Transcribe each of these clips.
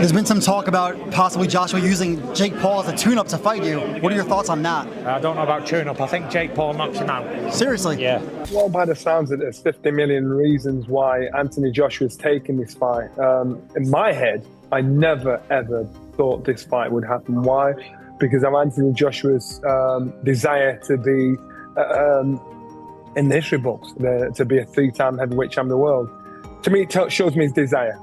There's been some talk about possibly Joshua using Jake Paul as a tune-up to fight you. What are your thoughts on that? I don't know about tune-up. I think Jake Paul knocks him out. Seriously? Yeah. Well, by the sounds of it, there's 50 million reasons why Anthony Joshua's taking this fight. In my head, I never, ever thought this fight would happen. Why? Because of Anthony Joshua's desire to be immeasurable, to be a three-time heavyweight champion of the world. To me, it shows me his desire.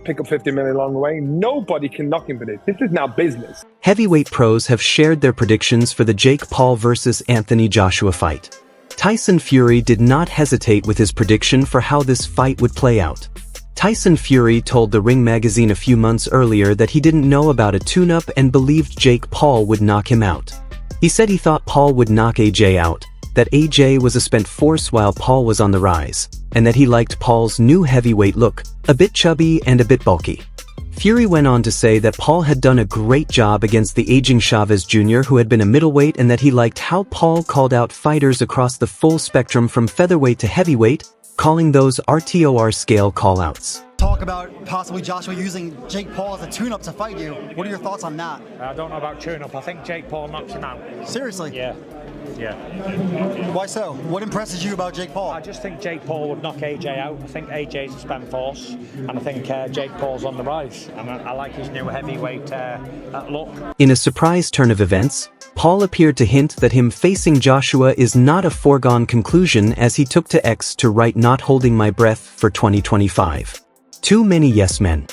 Pick up 50 million along the way. Nobody can knock him for this. This is now business. Heavyweight pros have shared their predictions for the Jake Paul versus Anthony Joshua fight. Tyson Fury did not hesitate with his prediction for how this fight would play out. Tyson Fury told The Ring magazine a few months earlier that he didn't know about a tune-up and believed Jake Paul would knock him out. He said he thought Paul would knock AJ out, that AJ was a spent force while Paul was on the rise, and that he liked Paul's new heavyweight look, a bit chubby and a bit bulky. Fury went on to say that Paul had done a great job against the aging Chavez Jr., who had been a middleweight, and that he liked how Paul called out fighters across the full spectrum from featherweight to heavyweight, calling those RTOR scale callouts. Talk about possibly Joshua using Jake Paul as a tune-up to fight you. What are your thoughts on that? I don't know about tune-up. I think Jake Paul knocks him out. Seriously? Yeah. Why so? What impresses you about Jake Paul? I just think Jake Paul would knock AJ out. I think AJ's a spent force, and I think Jake Paul's on the rise. And I like his new heavyweight look. In a surprise turn of events, Paul appeared to hint that him facing Joshua is not a foregone conclusion, as he took to X to write "not holding my breath" for 2025. Too many yes men.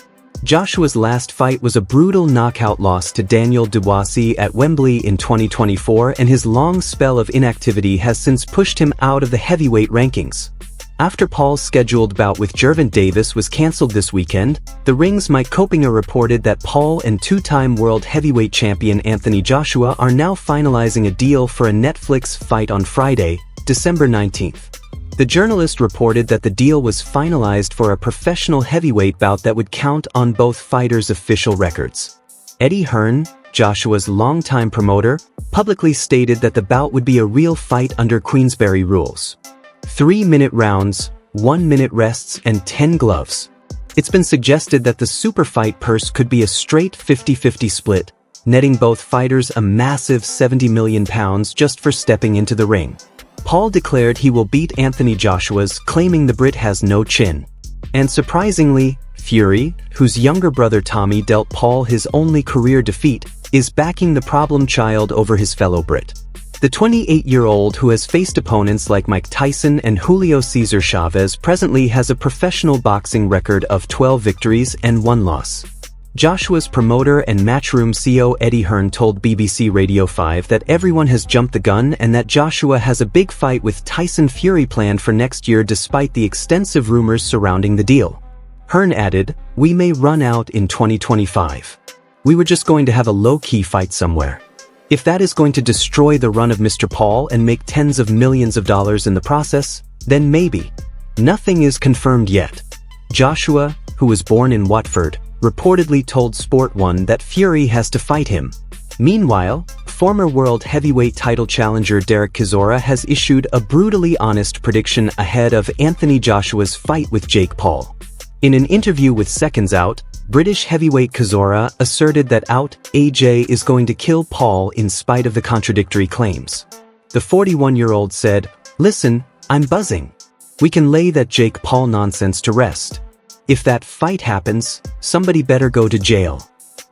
Joshua's last fight was a brutal knockout loss to Daniel Dubois at Wembley in 2024, and his long spell of inactivity has since pushed him out of the heavyweight rankings. After Paul's scheduled bout with Gervonta Davis was cancelled this weekend, The Ring's Mike Copinger reported that Paul and two-time world heavyweight champion Anthony Joshua are now finalizing a deal for a Netflix fight on Friday, December 19th. The journalist reported that the deal was finalized for a professional heavyweight bout that would count on both fighters' official records. Eddie Hearn, Joshua's longtime promoter, publicly stated that the bout would be a real fight under Queensberry rules. 3-minute rounds, 1-minute rests, and 10 gloves. It's been suggested that the super fight purse could be a straight 50-50 split, netting both fighters a massive £70 million just for stepping into the ring. Paul declared he will beat Anthony Joshua's, claiming the Brit has no chin. And surprisingly, Fury, whose younger brother Tommy dealt Paul his only career defeat, is backing the problem child over his fellow Brit. The 28-year-old, who has faced opponents like Mike Tyson and Julio Cesar Chavez, presently has a professional boxing record of 12 victories and 1 loss. Joshua's promoter and Matchroom CEO Eddie Hearn told BBC Radio 5 that everyone has jumped the gun and that Joshua has a big fight with Tyson Fury planned for next year despite the extensive rumors surrounding the deal. Hearn added, "We may run out in 2025. We were just going to have a low-key fight somewhere. If that is going to destroy the run of Mr. Paul and make tens of millions of dollars in the process, then maybe. Nothing is confirmed yet." Joshua, who was born in Watford, reportedly told Sport 1 that Fury has to fight him. Meanwhile, former world heavyweight title challenger Derek Chisora has issued a brutally honest prediction ahead of Anthony Joshua's fight with Jake Paul. In an interview with Seconds Out, British heavyweight Chisora asserted that AJ is going to kill Paul in spite of the contradictory claims. The 41-year-old said, "Listen, I'm buzzing. We can lay that Jake Paul nonsense to rest. If that fight happens, somebody better go to jail.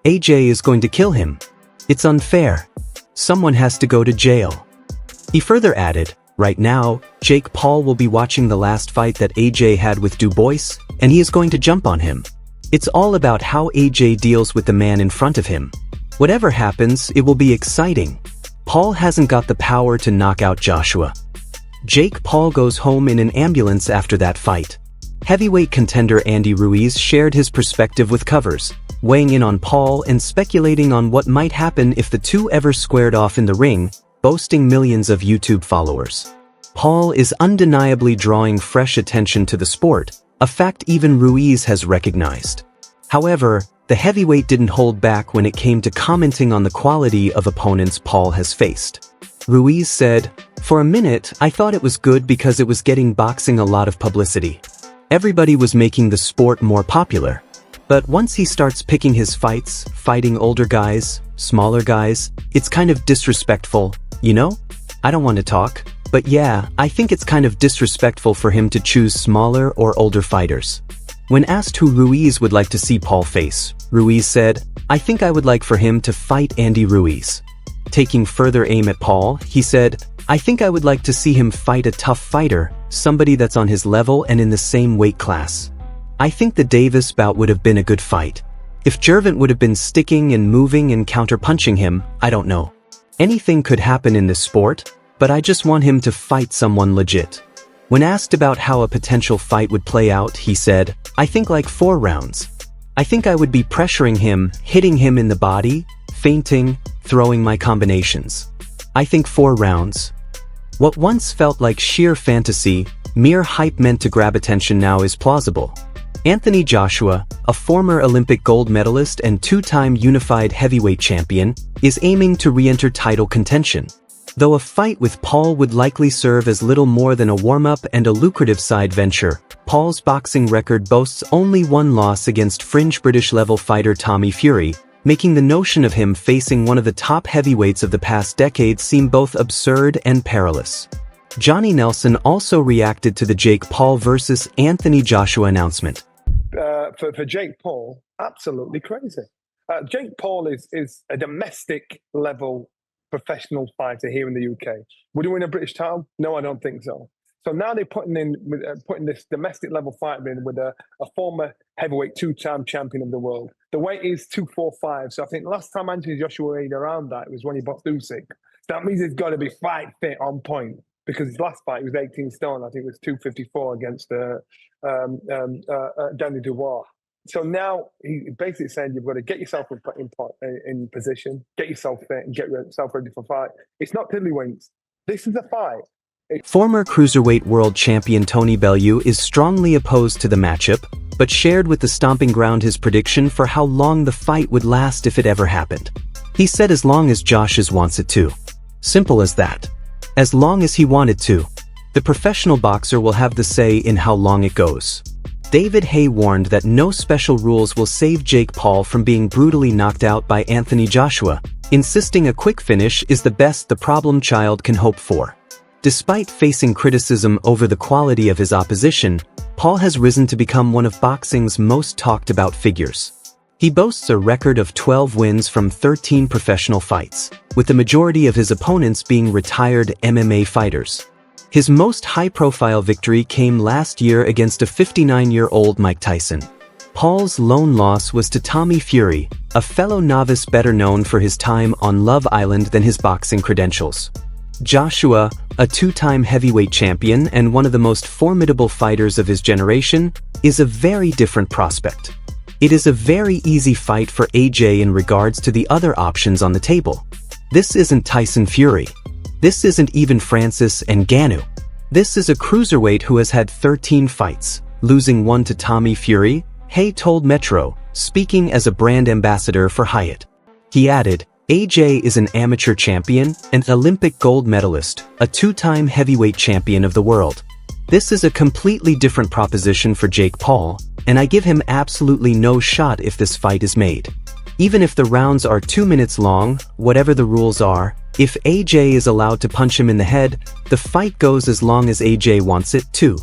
AJ is going to kill him. It's unfair. Someone has to go to jail." He further added, "Right now, Jake Paul will be watching the last fight that AJ had with Dubois, and he is going to jump on him. It's all about how AJ deals with the man in front of him. Whatever happens, it will be exciting. Paul hasn't got the power to knock out Joshua." Jake Paul goes home in an ambulance after that fight. Heavyweight contender Andy Ruiz shared his perspective with Covers, weighing in on Paul and speculating on what might happen if the two ever squared off in the ring, boasting millions of YouTube followers. Paul is undeniably drawing fresh attention to the sport, a fact even Ruiz has recognized. However, the heavyweight didn't hold back when it came to commenting on the quality of opponents Paul has faced. Ruiz said, "For a minute, I thought it was good because it was getting boxing a lot of publicity. Everybody was making the sport more popular. But once he starts picking his fights, fighting older guys, smaller guys, it's kind of disrespectful, you know? I don't want to talk, but yeah, I think it's kind of disrespectful for him to choose smaller or older fighters. When asked who Ruiz would like to see Paul face, Ruiz said, "I think I would like for him to fight Andy Ruiz." Taking further aim at Paul, he said, "I think I would like to see him fight a tough fighter, somebody that's on his level and in the same weight class. I think the Davis bout would have been a good fight. If Gervonta would have been sticking and moving and counter-punching him, I don't know. Anything could happen in this sport, but I just want him to fight someone legit." When asked about how a potential fight would play out, he said, "I think like 4 rounds. I think I would be pressuring him, hitting him in the body, feinting, throwing my combinations. I think 4 rounds." What once felt like sheer fantasy, mere hype meant to grab attention now is plausible. Anthony Joshua, a former Olympic gold medalist and 2-time unified heavyweight champion, is aiming to re-enter title contention. Though a fight with Paul would likely serve as little more than a warm-up and a lucrative side venture, Paul's boxing record boasts only 1 loss against fringe British-level fighter Tommy Fury, making the notion of him facing one of the top heavyweights of the past decade seem both absurd and perilous. Johnny Nelson also reacted to the Jake Paul versus Anthony Joshua announcement. For Jake Paul, absolutely crazy. Jake Paul is a domestic level professional fighter here in the UK. Would he win a British title? No, I don't think so. So now they're putting this domestic level fighter in with a former heavyweight 2-time champion of the world. The weight is 245. So I think last time Anthony Joshua weighed around that, it was when he boxed Usyk. That means he's got to be fight fit on point, because his last fight he was 18 stone. I think it was 254 against Danny Dubois. So now he basically saying you've got to get yourself in position, get yourself fit, and get yourself ready for fight. It's not tiddlywinks. This is a fight. Former cruiserweight world champion Tony Bellew is strongly opposed to the matchup, but shared with the Stomping Ground his prediction for how long the fight would last if it ever happened. He said as long as Joshua wants it to. Simple as that. As long as he wanted to. The professional boxer will have the say in how long it goes. David Haye warned that no special rules will save Jake Paul from being brutally knocked out by Anthony Joshua, insisting a quick finish is the best the problem child can hope for. Despite facing criticism over the quality of his opposition, Paul has risen to become one of boxing's most talked about figures. He boasts a record of 12 wins from 13 professional fights, with the majority of his opponents being retired MMA fighters. His most high-profile victory came last year against a 59-year-old Mike Tyson. Paul's lone loss was to Tommy Fury, a fellow novice better known for his time on Love Island than his boxing credentials. Joshua, a 2-time heavyweight champion and one of the most formidable fighters of his generation, is a very different prospect. It is a very easy fight for AJ in regards to the other options on the table. This isn't Tyson Fury. This isn't even Francis Ngannou. This is a cruiserweight who has had 13 fights, losing 1 to Tommy Fury, Haye told Metro, speaking as a brand ambassador for Hyatt. He added, AJ is an amateur champion, an Olympic gold medalist, a 2-time heavyweight champion of the world. This is a completely different proposition for Jake Paul, and I give him absolutely no shot if this fight is made. Even if the rounds are 2 minutes long, whatever the rules are, if AJ is allowed to punch him in the head, the fight goes as long as AJ wants it to.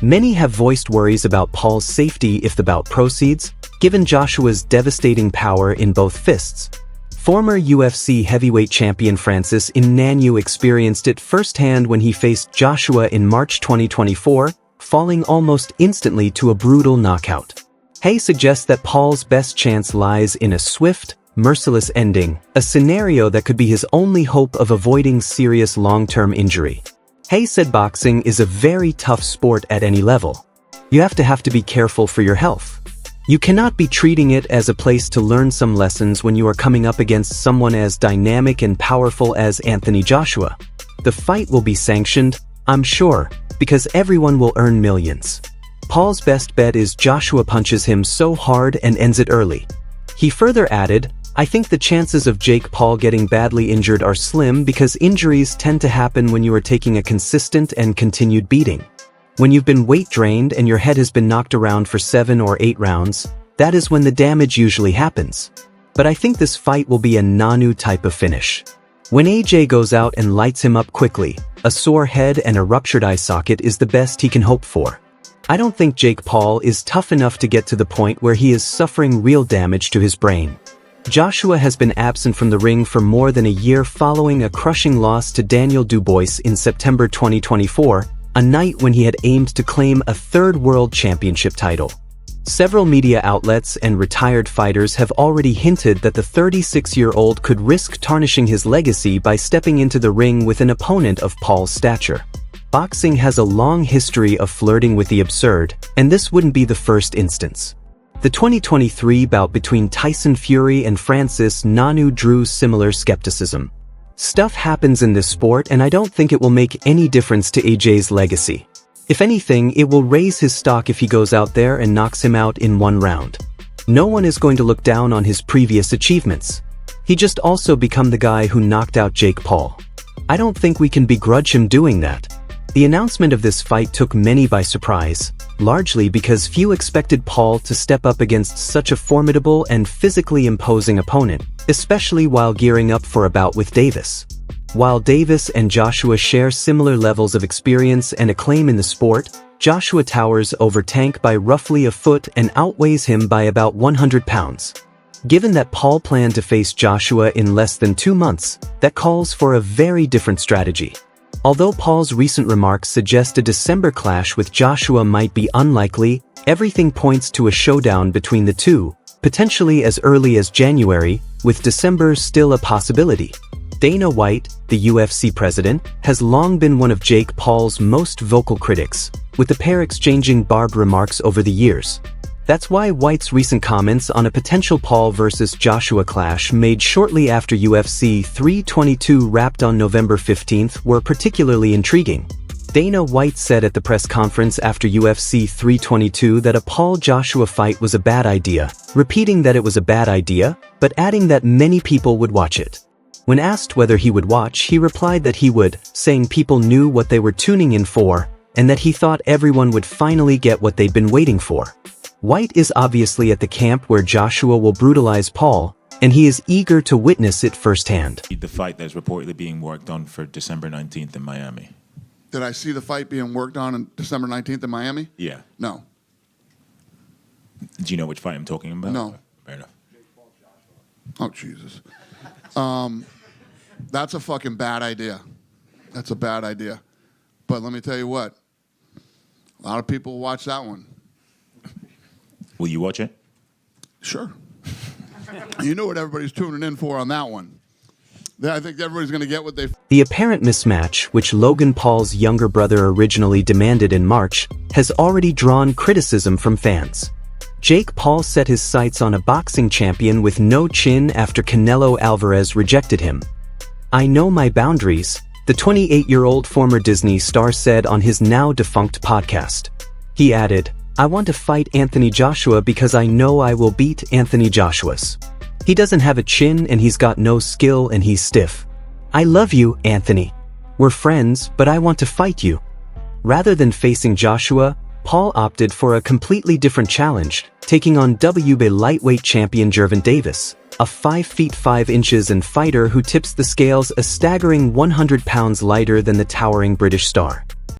Many have voiced worries about Paul's safety if the bout proceeds, given Joshua's devastating power in both fists. Former UFC heavyweight champion Francis Ngannou experienced it firsthand when he faced Joshua in March 2024, falling almost instantly to a brutal knockout. Haye suggests that Paul's best chance lies in a swift, merciless ending, a scenario that could be his only hope of avoiding serious long-term injury. Haye said boxing is a very tough sport at any level. You have to be careful for your health. You cannot be treating it as a place to learn some lessons when you are coming up against someone as dynamic and powerful as Anthony Joshua. The fight will be sanctioned, I'm sure, because everyone will earn millions. Paul's best bet is Joshua punches him so hard and ends it early. He further added, I think the chances of Jake Paul getting badly injured are slim because injuries tend to happen when you are taking a consistent and continued beating. When you've been weight drained and your head has been knocked around for 7 or 8 rounds, That is when the damage usually happens. But I think this fight will be a Nanu type of finish. When AJ goes out and lights him up quickly, a sore head and a ruptured eye socket is the best he can hope for. I don't think Jake Paul is tough enough to get to the point where he is suffering real damage to his brain. Joshua has been absent from the ring for more than a year following a crushing loss to Daniel Dubois in September 2024, a night when he had aimed to claim a third world championship title. Several media outlets and retired fighters have already hinted that the 36-year-old could risk tarnishing his legacy by stepping into the ring with an opponent of Paul's stature. Boxing has a long history of flirting with the absurd, and this wouldn't be the first instance. The 2023 bout between Tyson Fury and Francis Ngannou drew similar skepticism. Stuff happens in this sport, and I don't think it will make any difference to AJ's legacy. If anything, it will raise his stock if he goes out there and knocks him out in one round. No one is going to look down on his previous achievements. He just also become the guy who knocked out Jake Paul. I don't think we can begrudge him doing that. The announcement of this fight took many by surprise, largely because few expected Paul to step up against such a formidable and physically imposing opponent, especially while gearing up for a bout with Davis. While Davis and Joshua share similar levels of experience and acclaim in the sport, Joshua towers over Tank by roughly a foot and outweighs him by about 100 pounds. Given that Paul planned to face Joshua in less than 2 months, that calls for a very different strategy. Although Paul's recent remarks suggest a December clash with Joshua might be unlikely, everything points to a showdown between the two, potentially as early as January, with December still a possibility. Dana White, the UFC president, has long been one of Jake Paul's most vocal critics, with the pair exchanging barbed remarks over the years. That's why White's recent comments on a potential Paul vs. Joshua clash made shortly after UFC 322 wrapped on November 15th were particularly intriguing. Dana White said at the press conference after UFC 322 that a Paul-Joshua fight was a bad idea, repeating that it was a bad idea, but adding that many people would watch it. When asked whether he would watch, he replied that he would, saying people knew what they were tuning in for, and that he thought everyone would finally get what they'd been waiting for. White is obviously at the camp where Joshua will brutalize Paul, and he is eager to witness it firsthand. The fight that's reportedly being worked on for December 19th in Miami. Did I see the fight being worked on December 19th in Miami? Yeah. No. Do you know which fight I'm talking about? No. Fair enough. Oh, Jesus. That's a fucking bad idea. That's a bad idea. But let me tell you what. A lot of people will watch that one. Will you watch it? Sure. You know what everybody's tuning in for on that one. I think everybody's going to get what they... The apparent mismatch, which Logan Paul's younger brother originally demanded in March, has already drawn criticism from fans. Jake Paul set his sights on a boxing champion with no chin after Canelo Alvarez rejected him. "I know my boundaries," the 28-year-old former Disney star said on his now-defunct podcast. He added, "I want to fight Anthony Joshua because I know I will beat Anthony Joshua's. He doesn't have a chin and he's got no skill and he's stiff. I love you, Anthony. We're friends, but I want to fight you." Rather than facing Joshua, Paul opted for a completely different challenge, taking on WBA lightweight champion Gervonta Davis, a 5 feet 5 inches and fighter who tips the scales a staggering 100 pounds lighter than the towering British star.